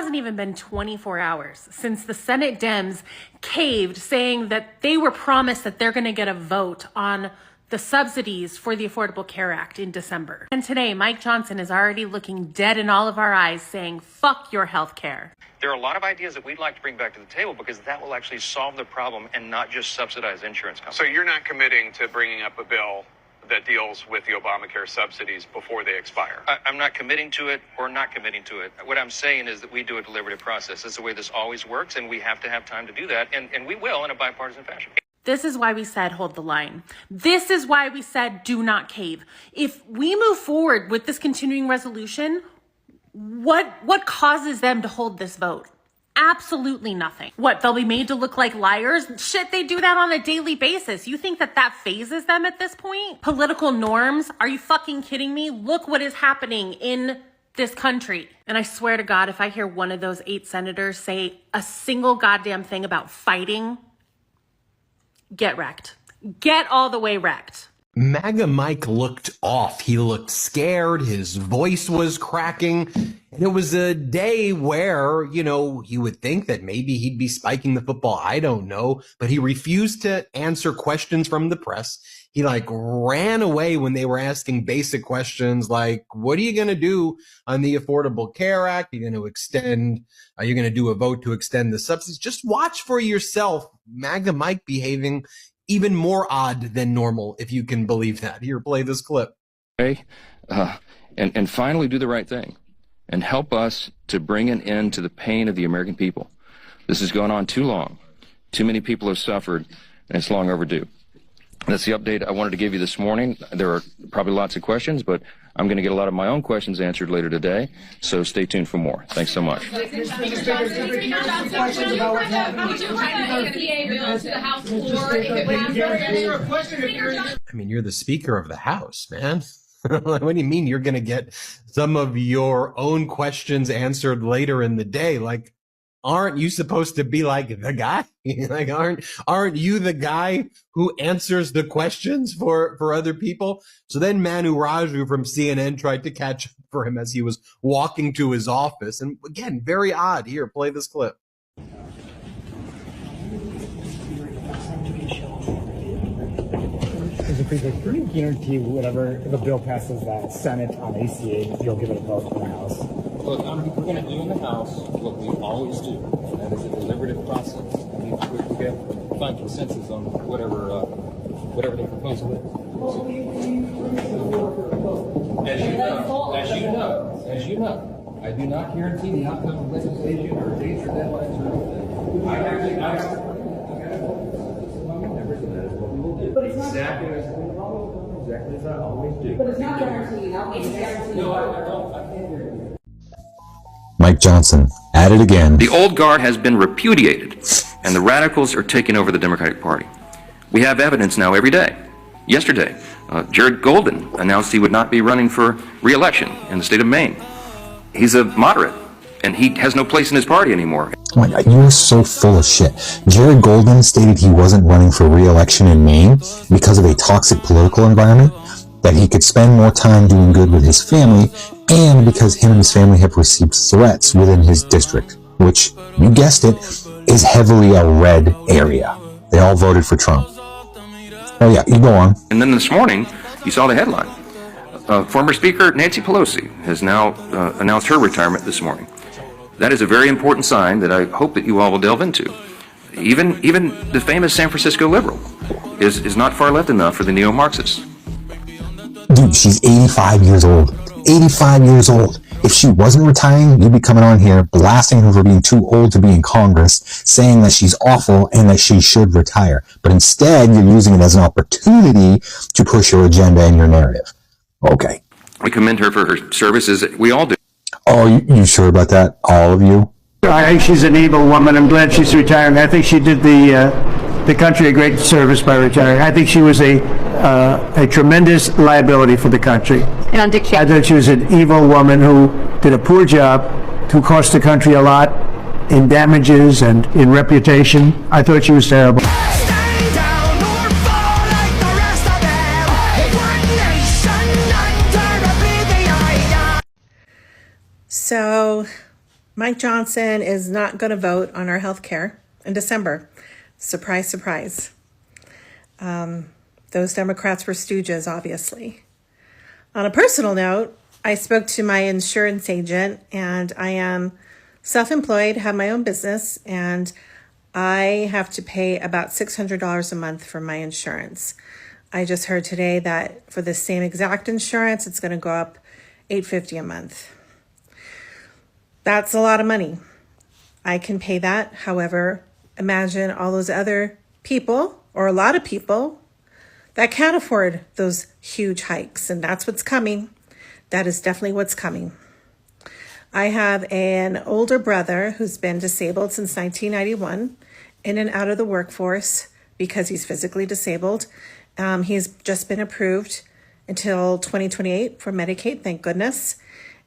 hasn't even been 24 hours since the Senate Dems caved, saying that they were promised that they're going to get a vote on the subsidies for the Affordable Care Act in December. And today, Mike Johnson is already looking dead in all of our eyes, saying, fuck your health care. There are a lot of ideas that we'd like to bring back to the table because that will actually solve the problem and not just subsidize insurance companies. So you're not committing to bringing up a bill that deals with the Obamacare subsidies before they expire? I'm not committing to it or not committing to it. What I'm saying is that we do a deliberative process. That's the way this always works, and we have to have time to do that, and we will in a bipartisan fashion. This is why we said hold the line. This is why we said do not cave. If we move forward with this continuing resolution, what causes them to hold this vote? Absolutely nothing. What, they'll be made to look like liars? Shit, they do that on a daily basis. You think that that phases them at this point? Political norms? Are you fucking kidding me? Look what is happening in this country. And I swear to God, if I hear one of those 8 senators say a single goddamn thing about fighting, get wrecked. Get all the way wrecked. MAGA Mike looked off. He looked scared. His voice was cracking. And it was a day where, you know, you would think that maybe he'd be spiking the football. I don't know. But he refused to answer questions from the press. He ran away when they were asking basic questions like, what are you going to do on the Affordable Care Act? Are you going to do a vote to extend the subsidies? Just watch for yourself. MAGA Mike behaving even more odd than normal, if you can believe that. Here, play this clip. Okay, and finally do the right thing and help us to bring an end to the pain of the American people. This has gone on too long. Too many people have suffered, and it's long overdue. That's the update I wanted to give you this morning. There are probably lots of questions, but I'm going to get a lot of my own questions answered later today, so stay tuned for more. Thanks so much. I mean, you're the Speaker of the House, man. What do you mean you're going to get some of your own questions answered later in the day? Like, aren't you supposed to be like the guy? Like, aren't you the guy who answers the questions for other people? So then Manu Raju from CNN tried to catch up for him as he was walking to his office. And again, very odd. Here, play this clip. Can you guarantee whatever, if a bill passes the Senate on ACA, you'll give it a vote in the House? Look, we're going to do in the House what we always do, and that is a deliberative process. We find consensus on whatever the proposal is. As you know, I do not guarantee the outcome of legislation or dates or deadlines or anything. I got members of that is what we will do. But it's not exactly as I always do. But it's not guaranteed. No, I can't hear you. Mike Johnson, at it again. The old guard has been repudiated, and the radicals are taking over the Democratic Party. We have evidence now every day. Yesterday, Jared Golden announced he would not be running for re-election in the state of Maine. He's a moderate, and he has no place in his party anymore. Oh my God, you're so full of shit. Jared Golden stated he wasn't running for re-election in Maine because of a toxic political environment, that he could spend more time doing good with his family, and because him and his family have received threats within his district, which, you guessed it, is heavily a red area. They all voted for Trump. Oh yeah, you go on. And then this morning, you saw the headline. Former Speaker Nancy Pelosi has now announced her retirement this morning. That is a very important sign that I hope that you all will delve into. Even the famous San Francisco liberal is not far left enough for the neo-Marxists. Dude, she's 85 years old. 85 years old. If she wasn't retiring, you'd be coming on here blasting her for being too old to be in Congress, saying that she's awful and that she should retire. But instead, you're using it as an opportunity to push your agenda and your narrative. Okay. We commend her for her services. We all do. Oh, you sure about that? All of you? I think she's an able woman. I'm glad she's retiring. I think she did the country a great service by retiring. I think she was a tremendous liability for the country. And on Dick Cheney. I thought she was an evil woman who did a poor job, who cost the country a lot in damages and in reputation. I thought she was terrible. So Mike Johnson is not going to vote on our health care in December. Surprise, surprise. Those Democrats were stooges, obviously. On a personal note, I spoke to my insurance agent, and I am self-employed, have my own business, and I have to pay about $600 a month for my insurance. I just heard today that for the same exact insurance, it's going to go up $850 a month. That's a lot of money. I can pay that. However, imagine all those other people, or a lot of people, that can't afford those huge hikes. And that's what's coming. That is definitely what's coming. I have an older brother who's been disabled since 1991, in and out of the workforce because he's physically disabled. He's just been approved until 2028 for Medicaid, thank goodness.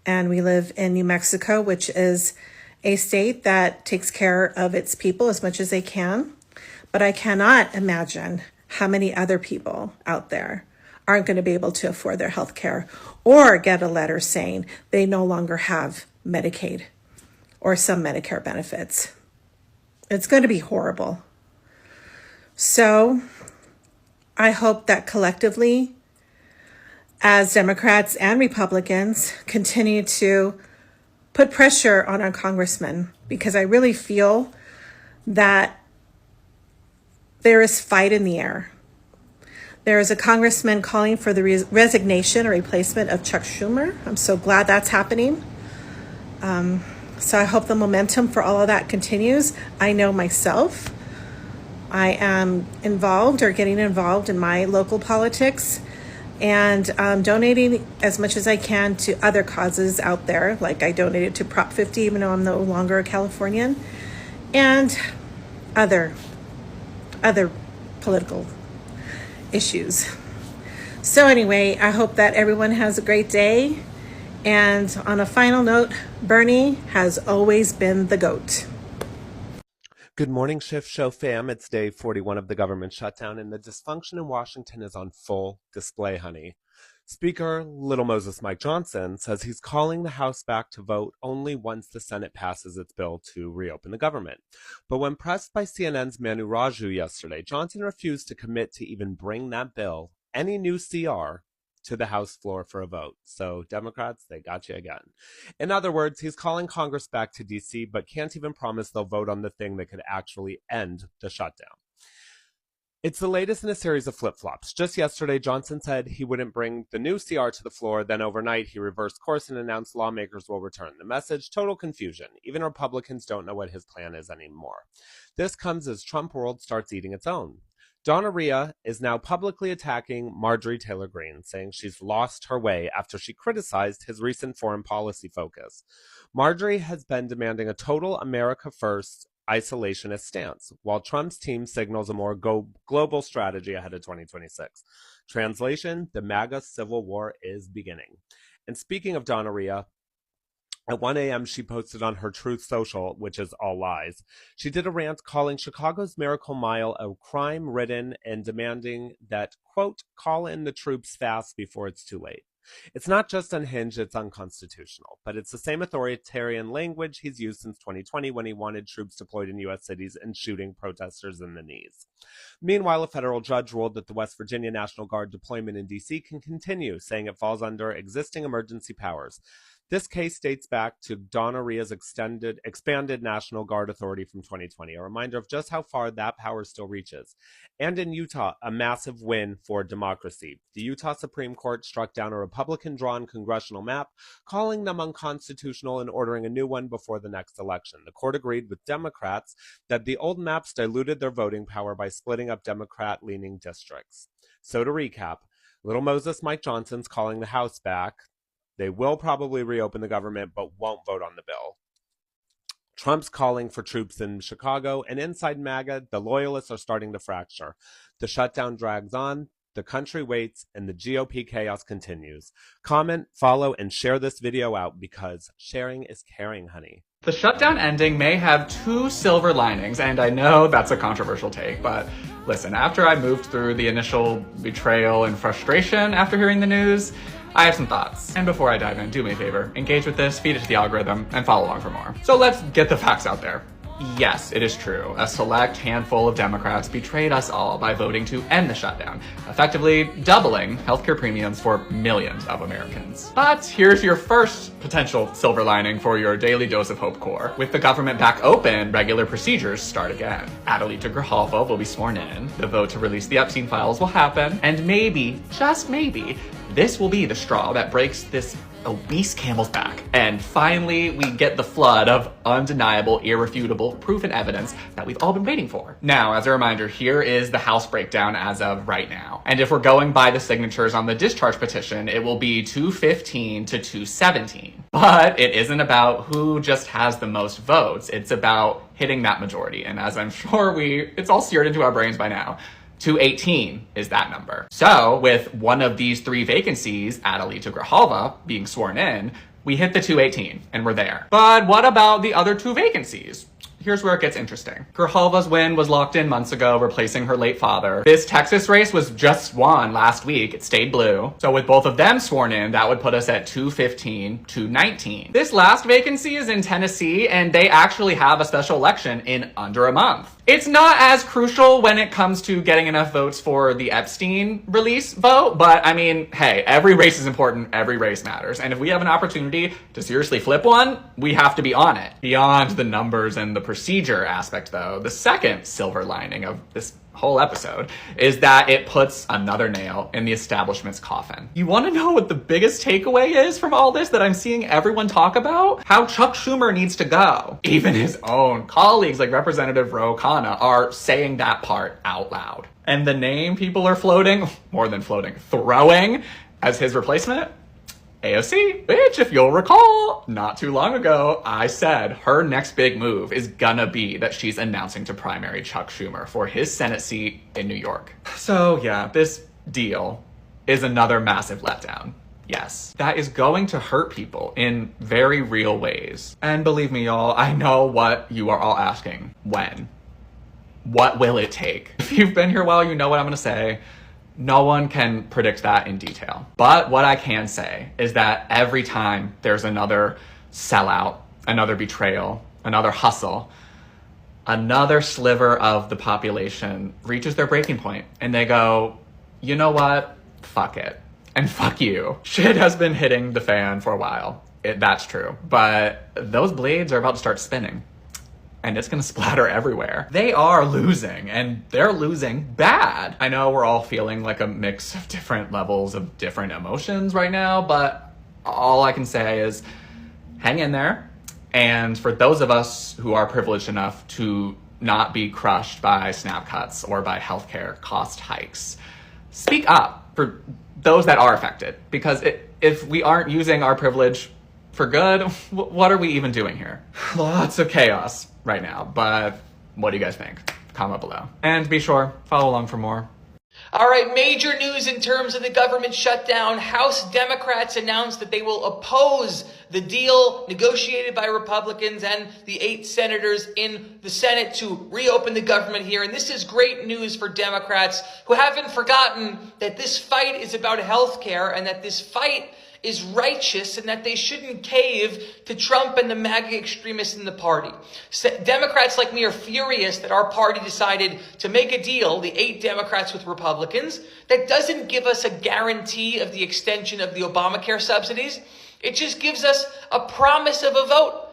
And we live in New Mexico, which is a state that takes care of its people as much as they can. But I cannot imagine how many other people out there aren't going to be able to afford their health care or get a letter saying they no longer have Medicaid or some Medicare benefits. It's going to be horrible. So I hope that collectively, as Democrats and Republicans continue to put pressure on our congressmen, because I really feel that there is fight in the air. There is a congressman calling for the resignation or replacement of Chuck Schumer. I'm so glad that's happening. So I hope the momentum for all of that continues. I know myself, I am involved or getting involved in my local politics, and donating as much as I can to other causes out there. Like I donated to Prop 50, even though I'm no longer a Californian, and other political issues. So anyway, I hope that everyone has a great day. And on a final note, Bernie has always been the GOAT. Good morning, Shift Show fam. It's day 41 of the government shutdown, and the dysfunction in Washington is on full display, honey. Speaker Little Moses Mike Johnson says he's calling the House back to vote only once the Senate passes its bill to reopen the government. But when pressed by CNN's Manu Raju yesterday, Johnson refused to commit to even bring that bill, any new CR, to the House floor for a vote. So Democrats, they got you again. In other words, he's calling Congress back to D.C., but can't even promise they'll vote on the thing that could actually end the shutdown. It's the latest in a series of flip-flops. Just yesterday, Johnson said he wouldn't bring the new CR to the floor. Then overnight, he reversed course and announced lawmakers will return. The message, total confusion. Even Republicans don't know what his plan is anymore. This comes as Trump world starts eating its own. Donna Rhea is now publicly attacking Marjorie Taylor Greene, saying she's lost her way after she criticized his recent foreign policy focus. Marjorie has been demanding a total America First isolationist stance, while Trump's team signals a more global strategy ahead of 2026. Translation, the MAGA civil war is beginning. And speaking of Donna Rhea, at 1 a.m., she posted on her Truth Social, which is all lies. She did a rant calling Chicago's Miracle Mile a crime-ridden and demanding that, quote, call in the troops fast before it's too late. It's not just unhinged, it's unconstitutional, but it's the same authoritarian language he's used since 2020 when he wanted troops deployed in U.S. cities and shooting protesters in the knees. Meanwhile, a federal judge ruled that the West Virginia National Guard deployment in D.C. can continue, saying it falls under existing emergency powers. This case dates back to Donna Rhea's expanded National Guard authority from 2020, a reminder of just how far that power still reaches. And in Utah, a massive win for democracy. The Utah Supreme Court struck down a Republican-drawn congressional map, calling them unconstitutional and ordering a new one before the next election. The court agreed with Democrats that the old maps diluted their voting power by splitting up Democrat-leaning districts. So to recap, Little Moses Mike Johnson's calling the House back. They will probably reopen the government, but won't vote on the bill. Trump's calling for troops in Chicago, and inside MAGA, the loyalists are starting to fracture. The shutdown drags on, the country waits, and the GOP chaos continues. Comment, follow, and share this video out because sharing is caring, honey. The shutdown ending may have 2 silver linings, and I know that's a controversial take, but listen, after I moved through the initial betrayal and frustration after hearing the news, I have some thoughts. And before I dive in, do me a favor, engage with this, feed it to the algorithm, and follow along for more. So let's get the facts out there. Yes, it is true. A select handful of Democrats betrayed us all by voting to end the shutdown, effectively doubling healthcare premiums for millions of Americans. But here's your first potential silver lining for your daily dose of hope core. With the government back open, regular procedures start again. Adelita Grijalva will be sworn in, the vote to release the Epstein files will happen, and maybe, just maybe, this will be the straw that breaks this obese camel's back. And finally, we get the flood of undeniable, irrefutable proof and evidence that we've all been waiting for. Now, as a reminder, here is the House breakdown as of right now. And if we're going by the signatures on the discharge petition, it will be 215 to 217. But it isn't about who just has the most votes. It's about hitting that majority. And as I'm sure it's all seared into our brains by now, 218 is that number. So with one of these three vacancies, Adelita Grijalva, being sworn in, we hit the 218 and we're there. But what about the other two vacancies? Here's where it gets interesting. Grijalva's win was locked in months ago, replacing her late father. This Texas race was just won last week. It stayed blue. So with both of them sworn in, that would put us at 215, 219. This last vacancy is in Tennessee, and they actually have a special election in under a month. It's not as crucial when it comes to getting enough votes for the Epstein release vote, but I mean, hey, every race is important, every race matters. And if we have an opportunity to seriously flip one, we have to be on it. Beyond the numbers and the procedure aspect though, the second silver lining of this whole episode is that it puts another nail in the establishment's coffin. You want to know what the biggest takeaway is from all this that I'm seeing everyone talk about? How Chuck Schumer needs to go. Even his own colleagues like Representative Ro Khanna are saying that part out loud. And the name people are floating, more than floating, throwing as his replacement? AOC, which if you'll recall, not too long ago, I said her next big move is gonna be that she's announcing to primary Chuck Schumer for his Senate seat in New York. So yeah, this deal is another massive letdown. Yes, that is going to hurt people in very real ways. And believe me, y'all, I know what you are all asking. When? What will it take? If you've been here a while, you know what I'm gonna say. No one can predict that in detail. But what I can say is that every time there's another sellout, another betrayal, another hustle, another sliver of the population reaches their breaking point and they go, you know what? Fuck it. And fuck you. Shit has been hitting the fan for a while. That's true. But those blades are about to start spinning. And it's gonna splatter everywhere. They are losing, and they're losing bad. I know we're all feeling like a mix of different levels of different emotions right now, but all I can say is hang in there. And for those of us who are privileged enough to not be crushed by snap cuts or by healthcare cost hikes, speak up for those that are affected. Because if we aren't using our privilege for good, what are we even doing here? Lots of chaos right now, but what do you guys think? Comment below. And be sure, follow along for more. All right, major news in terms of the government shutdown. House Democrats announced that they will oppose the deal negotiated by Republicans and the 8 senators in the Senate to reopen the government here. And this is great news for Democrats who haven't forgotten that this fight is about health care and that this fight is righteous and that they shouldn't cave to Trump and the MAGA extremists in the party. Democrats like me are furious that our party decided to make a deal, the 8 Democrats with Republicans, that doesn't give us a guarantee of the extension of the Obamacare subsidies. It just gives us a promise of a vote.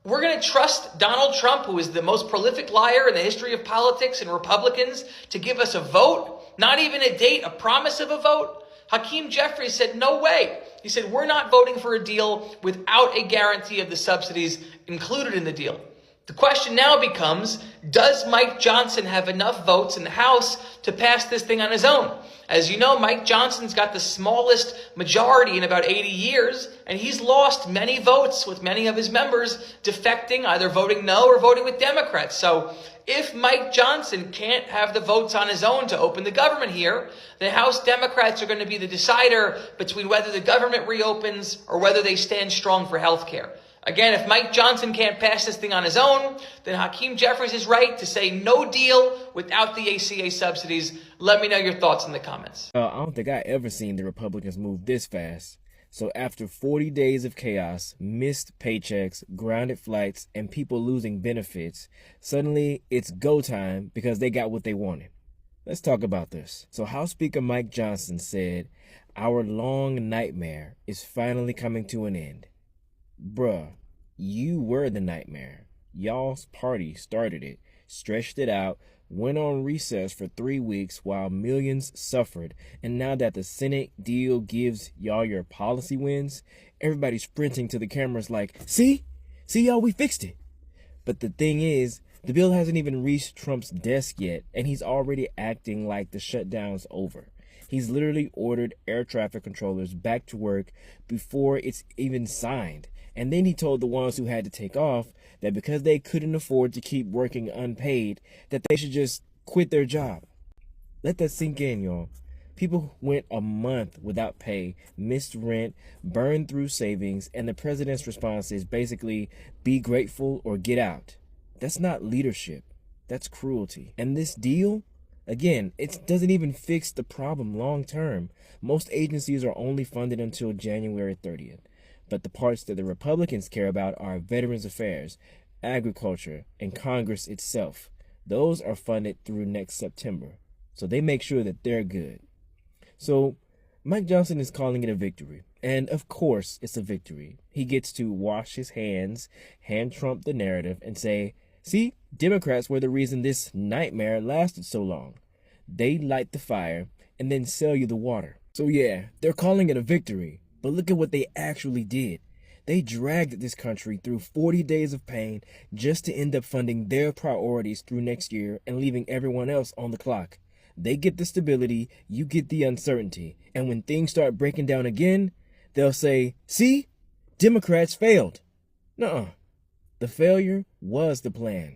We're going to trust Donald Trump, who is the most prolific liar in the history of politics, and Republicans to give us a vote, not even a date, a promise of a vote. Hakeem Jeffries said, no way. He said, we're not voting for a deal without a guarantee of the subsidies included in the deal. The question now becomes, does Mike Johnson have enough votes in the House to pass this thing on his own? As you know, Mike Johnson's got the smallest majority in about 80 years, and he's lost many votes with many of his members defecting, either voting no or voting with Democrats. So if Mike Johnson can't have the votes on his own to open the government here, the House Democrats are going to be the decider between whether the government reopens or whether they stand strong for health care. Again, if Mike Johnson can't pass this thing on his own, then Hakeem Jeffries is right to say no deal without the ACA subsidies. Let me know your thoughts in the comments. I don't think I ever seen the Republicans move this fast. So after 40 days of chaos, missed paychecks, grounded flights, and people losing benefits, suddenly it's go time because they got what they wanted. Let's talk about this. So House Speaker Mike Johnson said, "Our long nightmare is finally coming to an end." Bruh, you were the nightmare. Y'all's party started it, stretched it out, went on recess for 3 weeks while millions suffered, and now that the Senate deal gives y'all your policy wins, everybody's sprinting to the cameras like, see y'all, we fixed it. But the thing is, the bill hasn't even reached Trump's desk yet, and he's already acting like the shutdown's over. He's literally ordered air traffic controllers back to work before it's even signed. And then he told the ones who had to take off that because they couldn't afford to keep working unpaid, that they should just quit their job. Let that sink in, y'all. People went a month without pay, missed rent, burned through savings, and the president's response is basically, be grateful or get out. That's not leadership. That's cruelty. And this deal, again, it doesn't even fix the problem long term. Most agencies are only funded until January 30th. But the parts that the Republicans care about are Veterans Affairs, Agriculture, and Congress itself. Those are funded through next September. So they make sure that they're good. So Mike Johnson is calling it a victory. And of course it's a victory. He gets to wash his hands, hand Trump the narrative, and say, see, Democrats were the reason this nightmare lasted so long. They light the fire and then sell you the water. So yeah, they're calling it a victory. But look at what they actually did. They dragged this country through 40 days of pain just to end up funding their priorities through next year and leaving everyone else on the clock. They get the stability, you get the uncertainty. And when things start breaking down again, they'll say, see, Democrats failed. Nuh-uh. The failure was the plan.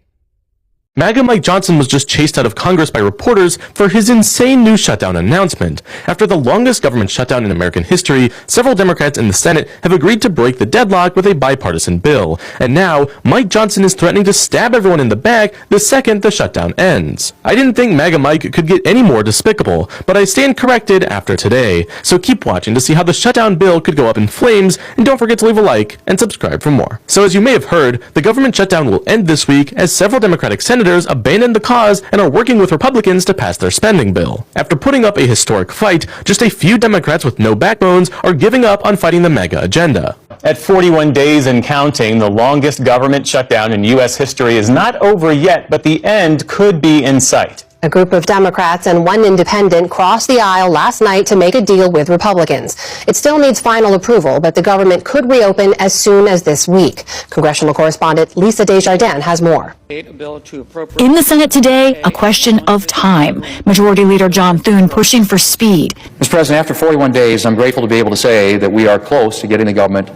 MAGA Mike Johnson was just chased out of Congress by reporters for his insane new shutdown announcement. After the longest government shutdown in American history, several Democrats in the Senate have agreed to break the deadlock with a bipartisan bill. And now, Mike Johnson is threatening to stab everyone in the back the second the shutdown ends. I didn't think MAGA Mike could get any more despicable, but I stand corrected after today. So keep watching to see how the shutdown bill could go up in flames, and don't forget to leave a like and subscribe for more. So as you may have heard, the government shutdown will end this week as several Democratic senators abandoned the cause and are working with Republicans to pass their spending bill. After putting up a historic fight, just a few Democrats with no backbones are giving up on fighting the MAGA agenda. At 41 days and counting, the longest government shutdown in U.S. history is not over yet, but the end could be in sight. A group of Democrats and one independent crossed the aisle last night to make a deal with Republicans. It still needs final approval, but the government could reopen as soon as this week. Congressional correspondent Lisa Desjardins has more. In the Senate today, a question of time. Majority Leader John Thune pushing for speed. Mr. President, after 41 days, I'm grateful to be able to say that we are close to getting the government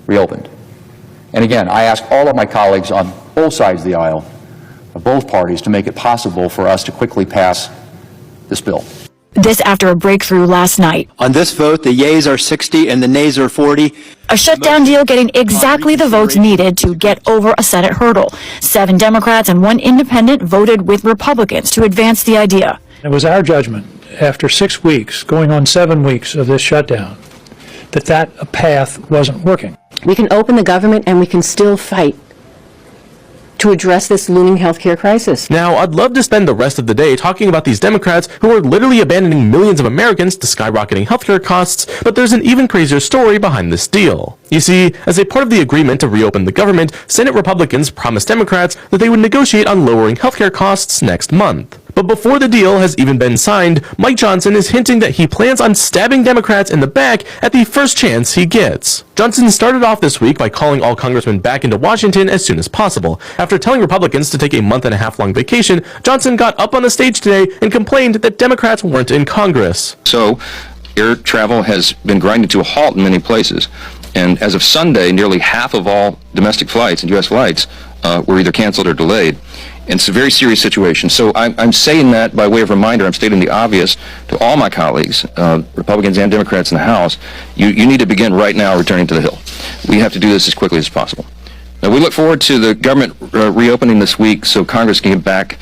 reopened. And again, I ask all of my colleagues on both sides of the aisle, of both parties, to make it possible for us to quickly pass this bill. This after a breakthrough last night. On this vote, the yeas are 60 and the nays are 40. A shutdown deal getting exactly the votes needed to get over a Senate hurdle. 7 Democrats and 1 independent voted with Republicans to advance the idea. It was our judgment, after 6 weeks, going on 7 weeks of this shutdown, that path wasn't working. We can open the government and we can still fight to address this looming healthcare crisis. Now, I'd love to spend the rest of the day talking about these Democrats who are literally abandoning millions of Americans to skyrocketing healthcare costs, but there's an even crazier story behind this deal. You see, as a part of the agreement to reopen the government, Senate Republicans promised Democrats that they would negotiate on lowering healthcare costs next month. But before the deal has even been signed, Mike Johnson is hinting that he plans on stabbing Democrats in the back at the first chance he gets. Johnson started off this week by calling all congressmen back into Washington as soon as possible. After telling Republicans to take a month-and-a-half-long vacation, Johnson got up on the stage today and complained that Democrats weren't in Congress. So, air travel has been grinded to a halt in many places. And as of Sunday, nearly half of all domestic flights and U.S. flights were either canceled or delayed. And it's a very serious situation. So I'm saying that by way of reminder. I'm stating the obvious to all my colleagues, Republicans and Democrats in the House. You need to begin right now returning to the Hill. We have to do this as quickly as possible. We look forward to the government reopening this week so Congress can get back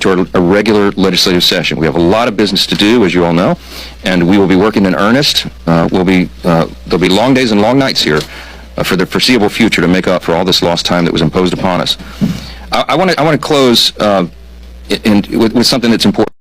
to a regular legislative session. We have a lot of business to do, as you all know, and we will be working in earnest. There'll be long days and long nights here for the foreseeable future to make up for all this lost time that was imposed upon us. I want to close with something that's important.